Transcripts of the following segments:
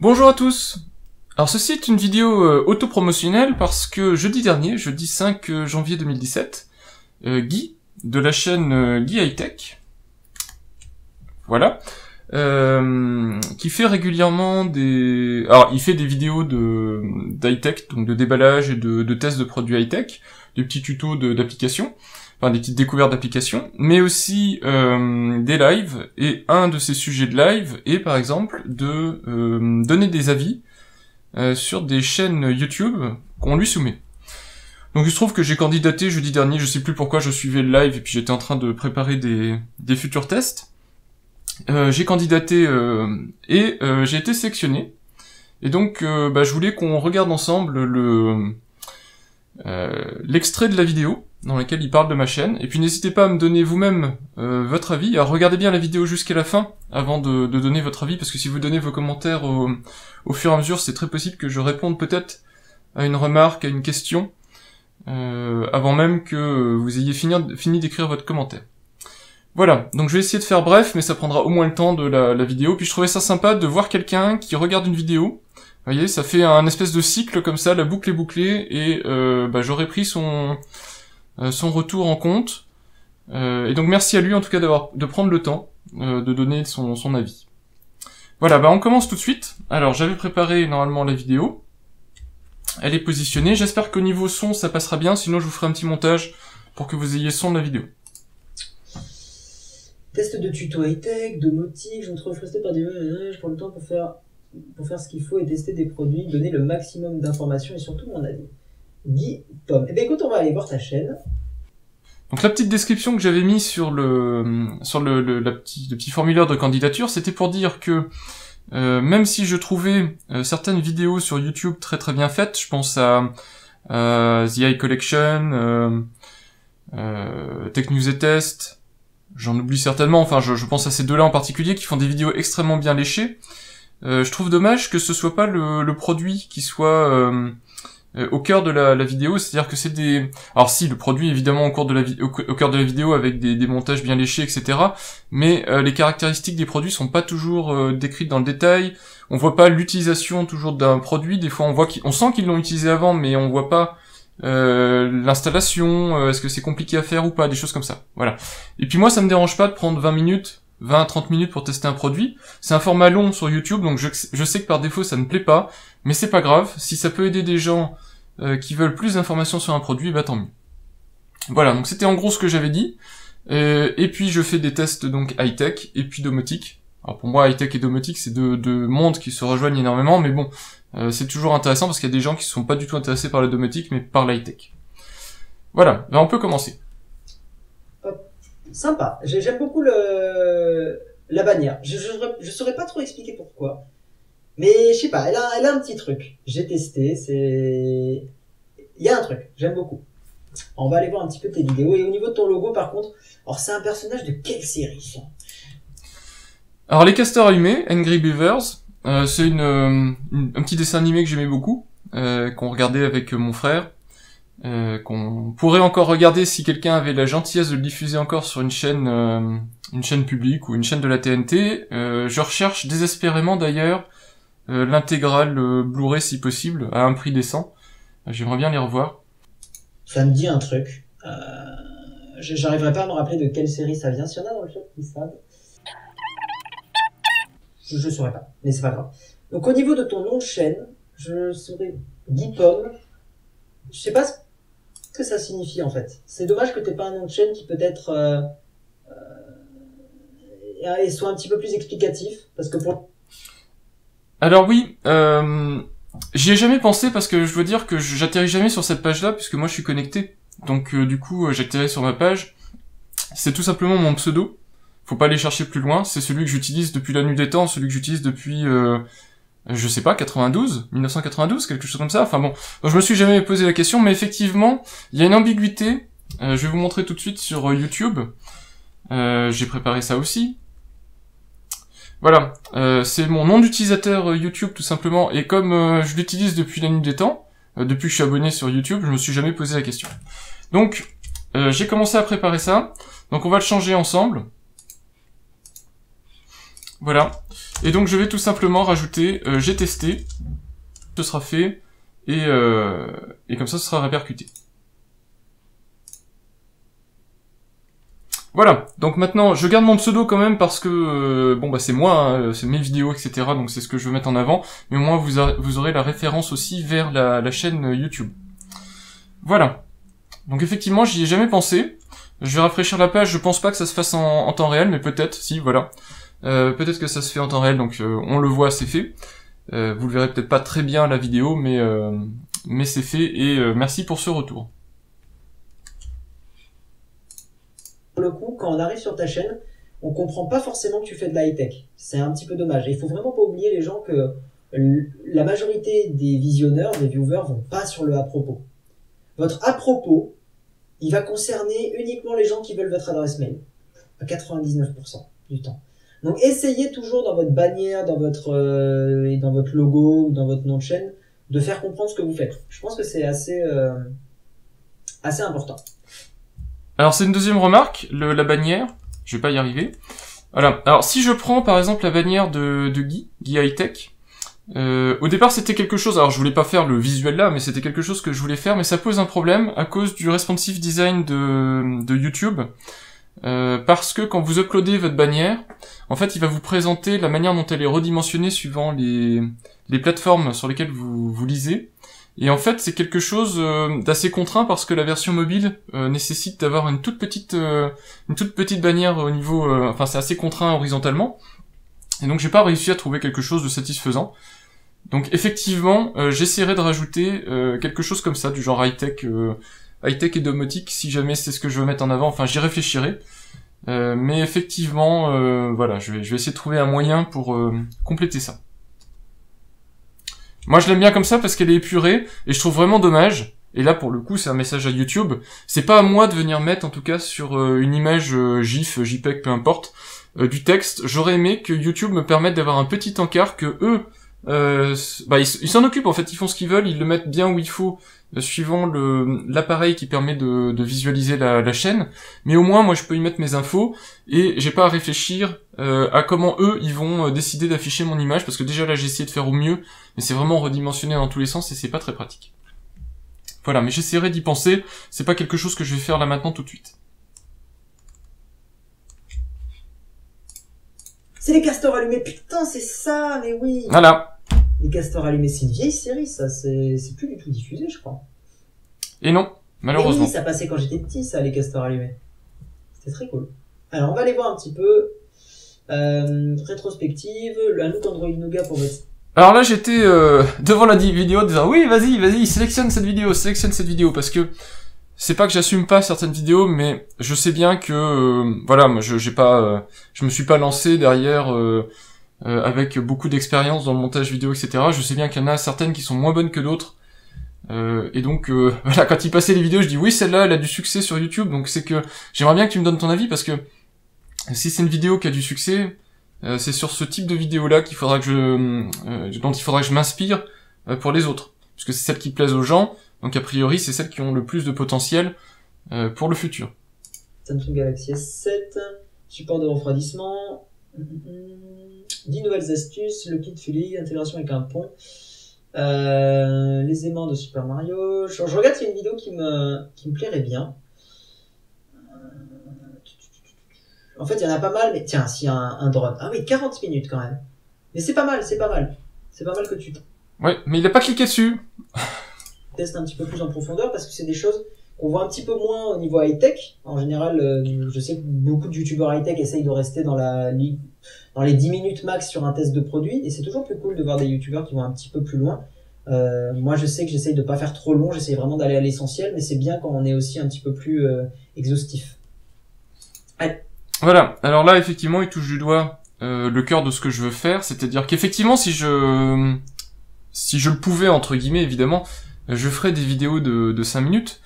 Bonjour à tous. Alors ceci est une vidéo autopromotionnelle parce que jeudi dernier, jeudi 5 janvier 2017, Guy, de la chaîne Guy High Tech, voilà, qui fait régulièrement des... Alors il fait des vidéos d'high tech, donc de déballage et de tests de produits high tech, des petits tutos d'applications, enfin des petites découvertes d'applications, mais aussi des lives, et un de ces sujets de live est par exemple de donner des avis sur des chaînes YouTube qu'on lui soumet. Donc il se trouve que j'ai candidaté jeudi dernier, je sais plus pourquoi je suivais le live et puis j'étais en train de préparer des futurs tests. J'ai candidaté et j'ai été sélectionné. Et donc je voulais qu'on regarde ensemble l'extrait de la vidéo dans laquelle il parle de ma chaîne. Et puis n'hésitez pas à me donner vous-même votre avis. Alors regardez bien la vidéo jusqu'à la fin avant de donner votre avis, parce que si vous donnez vos commentaires au fur et à mesure, c'est très possible que je réponde peut-être à une remarque, à une question, avant même que vous ayez fini d'écrire votre commentaire. Voilà, donc je vais essayer de faire bref, mais ça prendra au moins le temps de la vidéo. Puis je trouvais ça sympa de voir quelqu'un qui regarde une vidéo. Vous voyez, ça fait un espèce de cycle comme ça, la boucle est bouclée, et j'aurais pris son retour en compte. Et donc merci à lui en tout cas de prendre le temps de donner son avis. Voilà, on commence tout de suite. Alors j'avais préparé normalement la vidéo. Elle est positionnée. J'espère qu'au niveau son ça passera bien, sinon je vous ferai un petit montage pour que vous ayez le son de la vidéo. Test de tuto high-tech, domotique, je me trouve frustré par des... Je prends le temps pour faire ce qu'il faut et tester des produits, donner le maximum d'informations et surtout mon avis. Guy Pomme. Eh bien écoute, on va aller voir ta chaîne. Donc la petite description que j'avais mis sur le petit formulaire de candidature, c'était pour dire que même si je trouvais certaines vidéos sur YouTube très très bien faites, je pense à The Eye Collection, Tech News et Test, j'en oublie certainement, enfin je pense à ces deux-là en particulier qui font des vidéos extrêmement bien léchées. Je trouve dommage que ce soit pas le produit qui soit au cœur de la vidéo, c'est-à-dire que c'est des... Alors si, le produit évidemment au cœur de la vidéo avec des montages bien léchés, etc. Mais les caractéristiques des produits sont pas toujours décrites dans le détail. On voit pas l'utilisation toujours d'un produit. Des fois on sent qu'ils l'ont utilisé avant, mais on voit pas l'installation, est-ce que c'est compliqué à faire ou pas, des choses comme ça. Voilà. Et puis moi ça me dérange pas de prendre 20-30 minutes pour tester un produit. C'est un format long sur YouTube, donc je sais que par défaut ça ne plaît pas, mais c'est pas grave. Si ça peut aider des gens qui veulent plus d'informations sur un produit, tant mieux. Voilà, donc c'était en gros ce que j'avais dit. Et puis je fais des tests donc high-tech et puis domotique. Alors pour moi high-tech et domotique c'est deux mondes qui se rejoignent énormément, mais bon, c'est toujours intéressant parce qu'il y a des gens qui sont pas du tout intéressés par la domotique, mais par l'high-tech. Voilà, on peut commencer. Sympa, j'aime beaucoup la bannière. Je saurais pas trop expliquer pourquoi. Mais je sais pas, elle a un petit truc. J'ai testé, il y a un truc, j'aime beaucoup. On va aller voir un petit peu tes vidéos. Et au niveau de ton logo par contre, alors c'est un personnage de quelle série ça? Alors les castors allumés, Angry Beavers, c'est un petit dessin animé que j'aimais beaucoup, qu'on regardait avec mon frère, qu'on pourrait encore regarder si quelqu'un avait la gentillesse de le diffuser encore sur une chaîne publique ou une chaîne de la TNT. Je recherche désespérément d'ailleurs l'intégrale Blu-ray si possible, à un prix décent. J'aimerais bien les revoir. Ça me dit un truc. J'arriverai pas à me rappeler de quelle série ça vient. S'il y en a dans le chat qui savent. Je saurais pas, mais c'est pas grave. Donc au niveau de ton nom de chaîne, je saurais Guy Pomme. Je sais pas ce que ça signifie en fait. C'est dommage que t'aies pas un nom de chaîne qui peut-être soit un petit peu plus explicatif, parce que pour... Alors oui, j'y ai jamais pensé parce que je dois dire que j'atterris jamais sur cette page-là puisque moi je suis connecté. Donc du coup j'atterris sur ma page. C'est tout simplement mon pseudo. Faut pas aller chercher plus loin. C'est celui que j'utilise depuis la nuit des temps, celui que j'utilise depuis, je sais pas, 1992, quelque chose comme ça. Enfin bon, donc, je me suis jamais posé la question, mais effectivement, il y a une ambiguïté. Je vais vous montrer tout de suite sur YouTube. J'ai préparé ça aussi. Voilà, c'est mon nom d'utilisateur YouTube tout simplement, et comme je l'utilise depuis la nuit des temps, depuis que je suis abonné sur YouTube, je me suis jamais posé la question. Donc, j'ai commencé à préparer ça, donc on va le changer ensemble. Voilà. Et donc je vais tout simplement rajouter j'ai testé, ce sera fait, et comme ça ce sera répercuté. Voilà, donc maintenant je garde mon pseudo quand même parce que bon bah c'est moi, hein, c'est mes vidéos, etc. Donc c'est ce que je veux mettre en avant, mais au moins vous aurez la référence aussi vers la chaîne YouTube. Voilà. Donc effectivement j'y ai jamais pensé. Je vais rafraîchir la page, je pense pas que ça se fasse en temps réel, mais peut-être, si, voilà. Peut-être que ça se fait en temps réel, donc on le voit, c'est fait. Vous le verrez peut-être pas très bien la vidéo, mais c'est fait, et merci pour ce retour. Pour le coup, quand on arrive sur ta chaîne, on comprend pas forcément que tu fais de la high-tech. C'est un petit peu dommage. Et il faut vraiment pas oublier les gens que la majorité des visionneurs, des viewers, vont pas sur le à propos. Votre à propos, il va concerner uniquement les gens qui veulent votre adresse mail. À 99% du temps. Donc essayez toujours dans votre bannière, dans votre logo ou dans votre nom de chaîne, de faire comprendre ce que vous faites. Je pense que c'est assez important. Alors c'est une deuxième remarque, la bannière, je vais pas y arriver. Voilà, alors si je prends par exemple la bannière de Guy High Tech, au départ c'était quelque chose, alors je voulais pas faire le visuel là, mais c'était quelque chose que je voulais faire, mais ça pose un problème à cause du responsive design de YouTube, parce que quand vous uploadez votre bannière, en fait il va vous présenter la manière dont elle est redimensionnée suivant les plateformes sur lesquelles vous lisez. Et en fait, c'est quelque chose d'assez contraint parce que la version mobile nécessite d'avoir une toute petite bannière au niveau, enfin c'est assez contraint horizontalement. Et donc j'ai pas réussi à trouver quelque chose de satisfaisant. Donc effectivement, j'essaierai de rajouter quelque chose comme ça, du genre high-tech et domotique, si jamais c'est ce que je veux mettre en avant. Enfin, j'y réfléchirai. Mais effectivement, voilà, je vais essayer de trouver un moyen pour compléter ça. Moi je l'aime bien comme ça parce qu'elle est épurée, et je trouve vraiment dommage, et là pour le coup c'est un message à YouTube, c'est pas à moi de venir mettre en tout cas sur une image GIF, JPEG, peu importe, du texte. J'aurais aimé que YouTube me permette d'avoir un petit encart, que eux, ils s'en occupent en fait, ils font ce qu'ils veulent, ils le mettent bien où il faut, suivant l'appareil qui permet de visualiser la chaîne, mais au moins moi je peux y mettre mes infos, et j'ai pas à réfléchir à comment eux ils vont décider d'afficher mon image, parce que déjà là j'ai essayé de faire au mieux, mais c'est vraiment redimensionné dans tous les sens et c'est pas très pratique. Voilà, mais j'essaierai d'y penser, c'est pas quelque chose que je vais faire là maintenant tout de suite. C'est les castors allumés, putain c'est ça, mais oui. Voilà. Les castors allumés, c'est une vieille série ça, c'est plus du tout diffusé je crois. Et non, malheureusement. Et oui, ça passait quand j'étais petit ça, les castors allumés. C'était très cool. Alors on va aller voir un petit peu rétrospective, la look Android Nougat pour votre... Alors là j'étais devant la vidéo disant oui vas-y sélectionne cette vidéo, parce que c'est pas que j'assume pas certaines vidéos, mais je sais bien que voilà, moi je me suis pas lancé derrière avec beaucoup d'expérience dans le montage vidéo, etc. Je sais bien qu'il y en a certaines qui sont moins bonnes que d'autres, et donc voilà, quand il passait les vidéos je dis oui celle-là elle a du succès sur YouTube, donc c'est que j'aimerais bien que tu me donnes ton avis, parce que si c'est une vidéo qui a du succès, c'est sur ce type de vidéo là qu'il faudra que dont il faudra que je m'inspire pour les autres, parce que c'est celles qui plaisent aux gens, donc a priori c'est celles qui ont le plus de potentiel pour le futur. Samsung Galaxy S7, support de refroidissement, 10 nouvelles astuces, le kit Fully, intégration avec un pont, les aimants de Super Mario. Je regarde, c'est une vidéo qui me plairait bien. En fait, il y en a pas mal, mais tiens, s'il y a un drone. Ah oui, 40 minutes quand même. Mais c'est pas mal. C'est pas mal que tu... Ouais, mais il a pas cliqué dessus. Testes un petit peu plus en profondeur, parce que c'est des choses qu'on voit un petit peu moins au niveau high-tech. En général, je sais que beaucoup de youtubeurs high-tech essayent de rester dans les 10 minutes max sur un test de produit, et c'est toujours plus cool de voir des youtubeurs qui vont un petit peu plus loin. Moi, je sais que j'essaye de pas faire trop long, j'essaye vraiment d'aller à l'essentiel, mais c'est bien quand on est aussi un petit peu plus exhaustif. Allez. Voilà, alors là effectivement il touche du doigt le cœur de ce que je veux faire, c'est-à-dire qu'effectivement si je le pouvais entre guillemets évidemment, je ferais des vidéos de 5 minutes,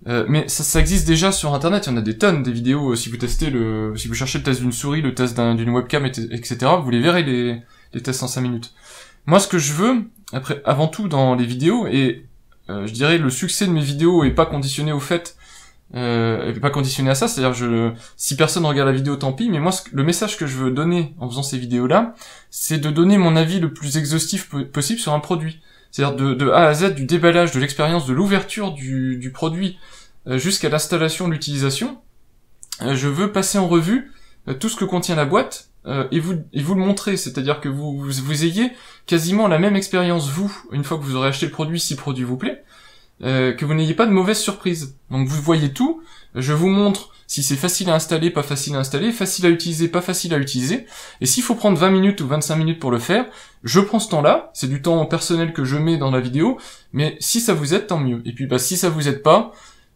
mais ça existe déjà sur internet, il y en a des tonnes des vidéos, si vous cherchez le test d'une souris, le test d'une webcam, etc., vous les verrez les tests en 5 minutes. Moi ce que je veux, avant tout dans les vidéos, et je dirais le succès de mes vidéos est pas conditionné au fait pas conditionné à ça, c'est-à-dire si personne regarde la vidéo, tant pis, mais moi, le message que je veux donner en faisant ces vidéos-là, c'est de donner mon avis le plus exhaustif possible sur un produit. C'est-à-dire de A à Z, du déballage, de l'expérience, de l'ouverture du produit, jusqu'à l'installation, l'utilisation. Je veux passer en revue tout ce que contient la boîte, et vous le montrer, c'est-à-dire que vous ayez quasiment la même expérience, vous, une fois que vous aurez acheté le produit, si le produit vous plaît, que vous n'ayez pas de mauvaise surprise. Donc vous voyez tout, je vous montre si c'est facile à installer, pas facile à installer, facile à utiliser, pas facile à utiliser, et s'il faut prendre 20 minutes ou 25 minutes pour le faire, je prends ce temps-là, c'est du temps personnel que je mets dans la vidéo, mais si ça vous aide, tant mieux. Et puis si ça vous aide pas,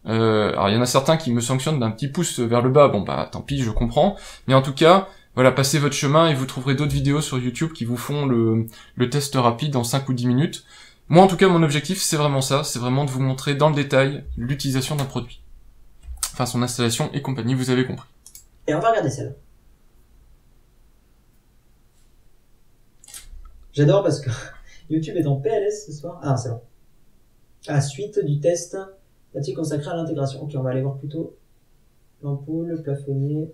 alors il y en a certains qui me sanctionnent d'un petit pouce vers le bas, bon bah tant pis, je comprends, mais en tout cas, voilà, passez votre chemin et vous trouverez d'autres vidéos sur YouTube qui vous font le test rapide en 5 ou 10 minutes. Moi, en tout cas, mon objectif, c'est vraiment ça, c'est vraiment de vous montrer dans le détail l'utilisation d'un produit. Enfin, son installation et compagnie, vous avez compris. Et on va regarder celle-là. J'adore parce que YouTube est en PLS ce soir. Ah, c'est bon. À suite du test, là-dessus consacré à l'intégration. Ok, on va aller voir plutôt l'ampoule, le plafonnier.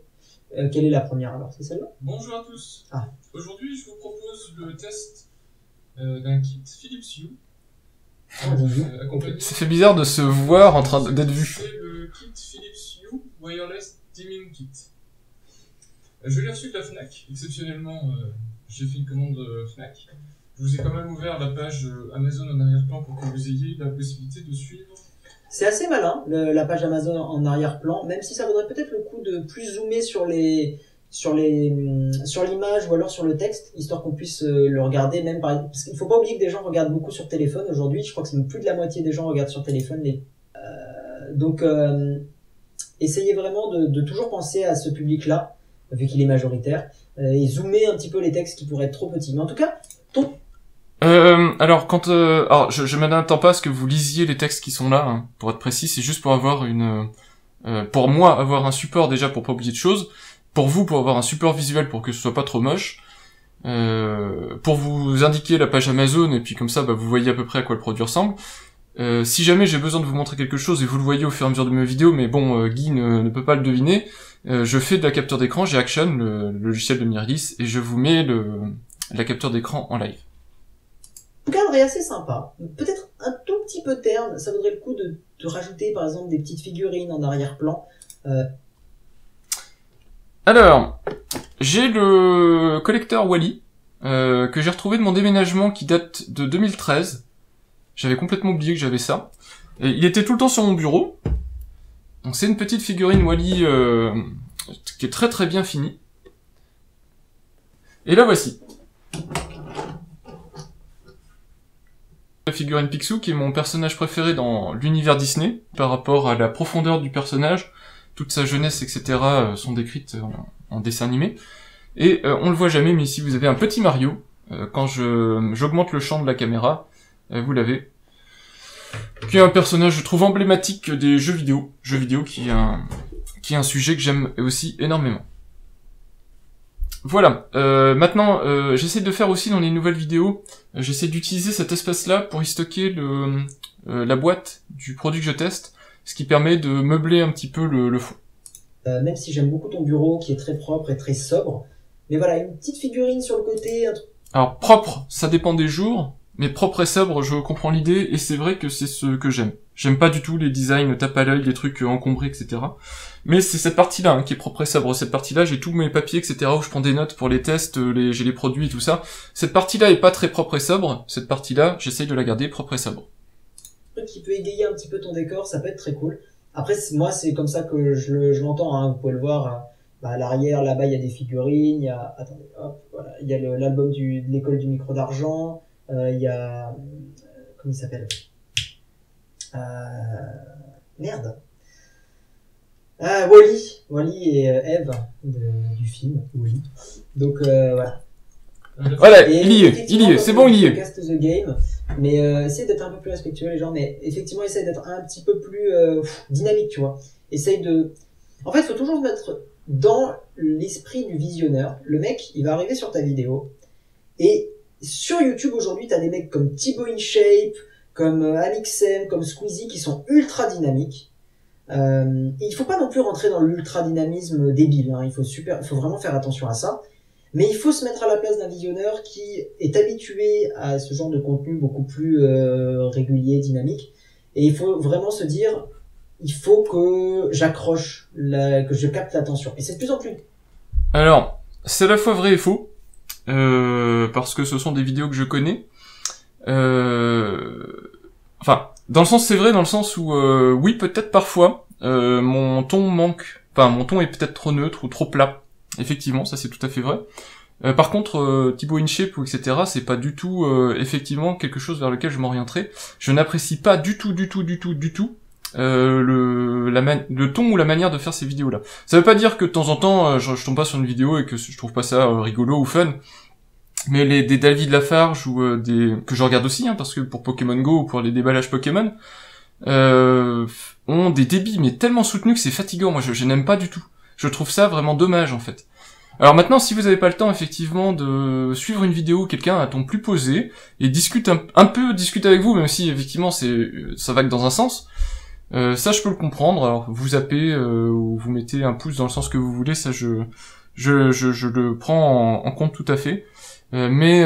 Quelle est la première alors? C'est celle-là? Bonjour à tous. Ah. Aujourd'hui, je vous propose le test d'un kit Philips Hue. Ça fait bizarre de se voir en train d'être vu. C'est le kit Philips Hue Wireless Dimming Kit. Je l'ai reçu de la Fnac, exceptionnellement j'ai fait une commande Fnac. Je vous ai quand même ouvert la page Amazon en arrière-plan pour que vous ayez la possibilité de suivre. C'est assez malin, la page Amazon en arrière-plan, même si ça vaudrait peut-être le coup de plus zoomer sur l'image ou alors sur le texte, histoire qu'on puisse le regarder même parce qu'il faut pas oublier que des gens regardent beaucoup sur téléphone aujourd'hui. Je crois que c'est plus de la moitié des gens regardent sur téléphone. Donc essayez vraiment de toujours penser à ce public-là, vu qu'il est majoritaire, et zoomer un petit peu les textes qui pourraient être trop petits. Mais en tout cas, alors je m'attends pas à ce que vous lisiez les textes qui sont là, hein, pour être précis, c'est juste pour avoir pour moi avoir un support déjà pour pas oublier de choses, pour vous pour avoir un support visuel pour que ce soit pas trop moche, pour vous indiquer la page Amazon et puis comme ça vous voyez à peu près à quoi le produit ressemble. Si jamais j'ai besoin de vous montrer quelque chose et vous le voyez au fur et à mesure de mes vidéos, mais bon Guy ne peut pas le deviner, je fais de la capture d'écran, j'ai Action, le logiciel de Mirrorless, et je vous mets la capture d'écran en live. Le cadre est assez sympa, peut-être un tout petit peu terne, ça vaudrait le coup de rajouter par exemple des petites figurines en arrière-plan. Alors, j'ai le collecteur Wally, que j'ai retrouvé de mon déménagement qui date de 2013. J'avais complètement oublié que j'avais ça. Et il était tout le temps sur mon bureau. Donc c'est une petite figurine Wally qui est très très bien finie. Et la voici. La figurine Picsou, qui est mon personnage préféré dans l'univers Disney, par rapport à la profondeur du personnage, toute sa jeunesse, etc. sont décrites en dessin animé. Et on le voit jamais, mais ici vous avez un petit Mario. Quand j'augmente le champ de la caméra, vous l'avez. Qui est un personnage, je trouve, emblématique des jeux vidéo. Jeux vidéo qui est un sujet que j'aime aussi énormément. Voilà, maintenant j'essaie de faire aussi dans les nouvelles vidéos, j'essaie d'utiliser cet espace-là pour y stocker la boîte du produit que je teste, ce qui permet de meubler un petit peu le fond. Même si j'aime beaucoup ton bureau qui est très propre et très sobre, mais voilà, une petite figurine sur le côté. Alors propre, ça dépend des jours, mais propre et sobre, je comprends l'idée, et c'est vrai que c'est ce que j'aime. J'aime pas du tout les designs tape à l'œil, les trucs encombrés, etc. Mais c'est cette partie-là qui est propre et sobre. Cette partie-là, j'ai tous mes papiers, etc. où je prends des notes pour les tests, j'ai les produits et tout ça. Cette partie-là est pas très propre et sobre. Cette partie-là, j'essaye de la garder propre et sobre. Un truc qui peut égayer un petit peu ton décor, ça peut être très cool. Après, moi, c'est comme ça que je l'entends. Hein. Vous pouvez le voir. À l'arrière, là-bas, il y a des figurines. Il y a, attendez, hop, voilà. Il y a l'album de l'école du micro d'argent. Il y a, comment il s'appelle? Merde. Wally et Eve du film Wally. Donc voilà. Voilà, il y est, c'est bon, il y est. Cast the game, mais essayez d'être un peu plus respectueux les gens, mais effectivement essayez d'être un petit peu plus dynamique, tu vois. Essaye de. En fait, faut toujours se mettre dans l'esprit du visionneur. Le mec, il va arriver sur ta vidéo et sur YouTube aujourd'hui, t'as des mecs comme Thibaut InShape, comme Alixem, comme Squeezie qui sont ultra dynamiques. Il faut pas non plus rentrer dans l'ultra-dynamisme débile, hein. Il faut vraiment faire attention à ça. Mais il faut se mettre à la place d'un visionneur qui est habitué à ce genre de contenu beaucoup plus régulier, dynamique. Et il faut vraiment se dire, il faut que j'accroche, que je capte l'attention. Et c'est de plus en plus. Alors, c'est à la fois vrai et faux, parce que ce sont des vidéos que je connais. Enfin, dans le sens, c'est vrai, dans le sens où, oui, peut-être parfois, mon ton manque, enfin, mon ton est peut-être trop neutre ou trop plat. Effectivement, ça c'est tout à fait vrai. Par contre, Thibaut InShape ou etc., c'est pas du tout, effectivement, quelque chose vers lequel je m'orienterai. Je n'apprécie pas du tout, le ton ou la manière de faire ces vidéos-là. Ça veut pas dire que de temps en temps, je tombe pas sur une vidéo et que je trouve pas ça rigolo ou fun. Mais des David Lafarge ou que je regarde aussi, hein, parce que pour Pokémon Go ou pour les déballages Pokémon, ont des débits mais tellement soutenus que c'est fatigant. Moi, je n'aime pas du tout. Je trouve ça vraiment dommage en fait. Alors maintenant, si vous avez pas le temps effectivement de suivre une vidéo où quelqu'un a un ton plus posé et discute un peu discute avec vous, même si effectivement ça va que dans un sens. Ça je peux le comprendre. Alors vous zappez ou vous mettez un pouce dans le sens que vous voulez, ça je le prends en compte tout à fait. Mais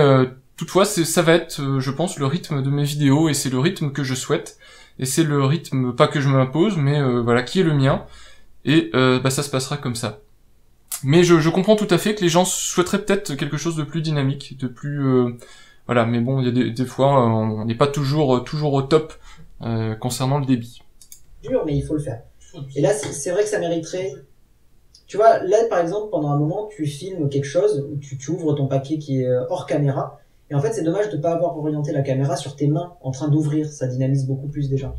toutefois ça va être je pense le rythme de mes vidéos et c'est le rythme que je souhaite et c'est le rythme pas que je m'impose mais voilà qui est le mien et ça se passera comme ça. Mais je comprends tout à fait que les gens souhaiteraient peut-être quelque chose de plus dynamique, de plus voilà, mais bon, il y a des fois on n'est pas toujours au top concernant le débit. Dur, mais il faut le faire. Et là, c'est vrai que ça mériterait. Tu vois, là par exemple, pendant un moment, tu filmes quelque chose, ou tu ouvres ton paquet qui est hors caméra, et en fait, c'est dommage de pas avoir orienté la caméra sur tes mains en train d'ouvrir. Ça dynamise beaucoup plus déjà.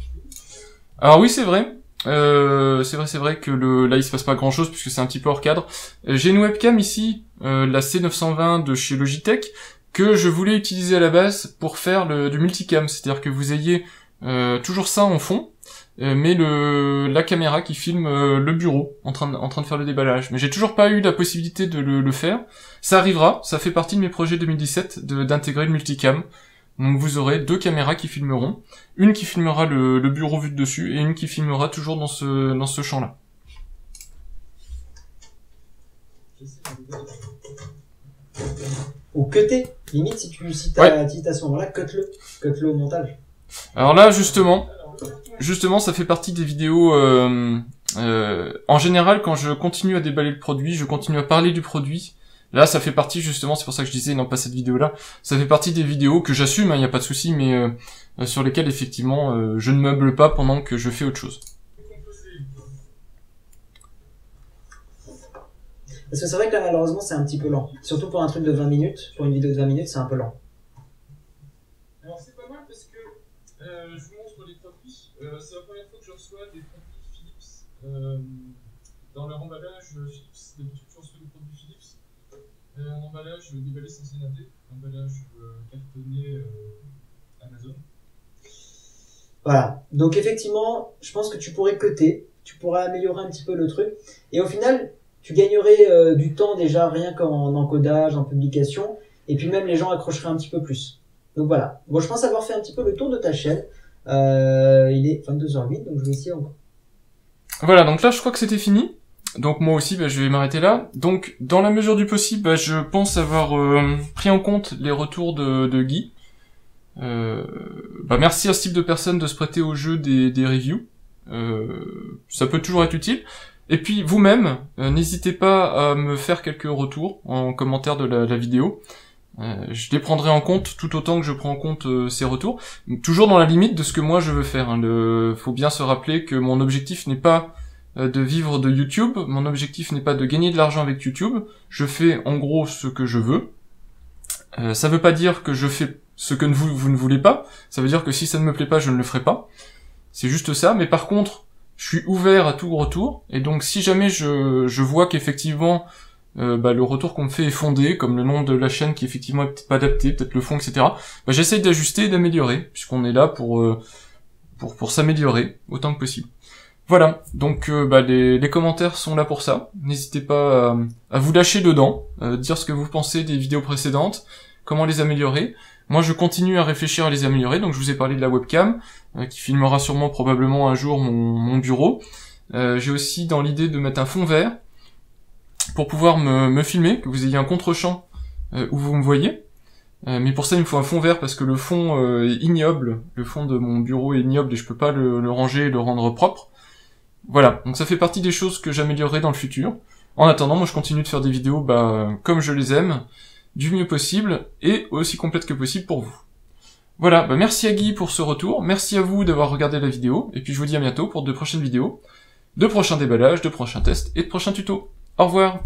Alors oui, c'est vrai. C'est vrai que là il se passe pas grand chose puisque c'est un petit peu hors cadre. J'ai une webcam ici, la C920 de chez Logitech, que je voulais utiliser à la base pour faire du multicam, c'est-à-dire que vous ayez toujours ça en fond, mais la caméra qui filme le bureau en train de faire le déballage. Mais j'ai toujours pas eu la possibilité de le faire. Ça arrivera, ça fait partie de mes projets 2017 d'intégrer le multicam. Donc vous aurez 2 caméras qui filmeront, une qui filmera le bureau vu de dessus et une qui filmera toujours dans ce champ-là. Ou cutter, limite si t'as à ce moment-là, cut-le au montage. Alors là justement ça fait partie des vidéos en général quand je continue à déballer le produit, je continue à parler du produit. Là, ça fait partie, justement, c'est pour ça que je disais, non, pas cette vidéo-là, ça fait partie des vidéos que j'assume, hein, y a pas de souci, mais sur lesquelles, effectivement, je ne meuble pas pendant que je fais autre chose. Parce que c'est vrai que là, malheureusement, c'est un petit peu lent. Surtout pour un truc de 20 minutes, pour une vidéo de 20 minutes, c'est un peu lent. Alors, c'est pas mal parce que je vous montre les produits. C'est la première fois que je reçois des produits Philips. Dans leur emballage Philips, d'habitude, je reçois des produits Philips. Un emballage déballé sans CNAD, un emballage cartonné Amazon. Voilà. Donc effectivement, je pense que tu pourrais cutter, tu pourrais améliorer un petit peu le truc, et au final, tu gagnerais du temps déjà rien qu'en encodage, en publication, et puis même les gens accrocheraient un petit peu plus. Donc voilà. Bon, je pense avoir fait un petit peu le tour de ta chaîne. Il est 22h08, donc je vais essayer encore. Voilà, donc là je crois que c'était fini. Donc moi aussi, je vais m'arrêter là. Donc, dans la mesure du possible, je pense avoir pris en compte les retours de Guy. Merci à ce type de personnes de se prêter au jeu des reviews. Ça peut toujours être utile. Et puis, vous-même, n'hésitez pas à me faire quelques retours en commentaire de la vidéo. Je les prendrai en compte tout autant que je prends en compte ces retours. Toujours dans la limite de ce que moi je veux faire. Faut bien se rappeler que mon objectif n'est pas de vivre de YouTube, mon objectif n'est pas de gagner de l'argent avec YouTube, je fais en gros ce que je veux. Ça veut pas dire que je fais ce que vous ne voulez pas, ça veut dire que si ça ne me plaît pas, je ne le ferai pas. C'est juste ça, mais par contre, je suis ouvert à tout retour, et donc si jamais je vois qu'effectivement le retour qu'on me fait est fondé, comme le nom de la chaîne qui effectivement est peut-être pas adapté, peut-être le fond, etc., j'essaye d'ajuster et d'améliorer, puisqu'on est là pour s'améliorer autant que possible. Voilà, donc les commentaires sont là pour ça. N'hésitez pas à vous lâcher dedans, dire ce que vous pensez des vidéos précédentes, comment les améliorer. Moi, je continue à réfléchir à les améliorer, donc je vous ai parlé de la webcam, qui filmera sûrement probablement un jour mon bureau. J'ai aussi dans l'idée de mettre un fond vert pour pouvoir me filmer, que vous ayez un contre-champ où vous me voyez. Mais pour ça, il me faut un fond vert parce que le fond est ignoble. Le fond de mon bureau est ignoble et je peux pas le ranger et le rendre propre. Voilà, donc ça fait partie des choses que j'améliorerai dans le futur. En attendant, moi je continue de faire des vidéos comme je les aime, du mieux possible et aussi complètes que possible pour vous. Voilà, merci à Guy pour ce retour, merci à vous d'avoir regardé la vidéo, et puis je vous dis à bientôt pour de prochaines vidéos, de prochains déballages, de prochains tests et de prochains tutos. Au revoir.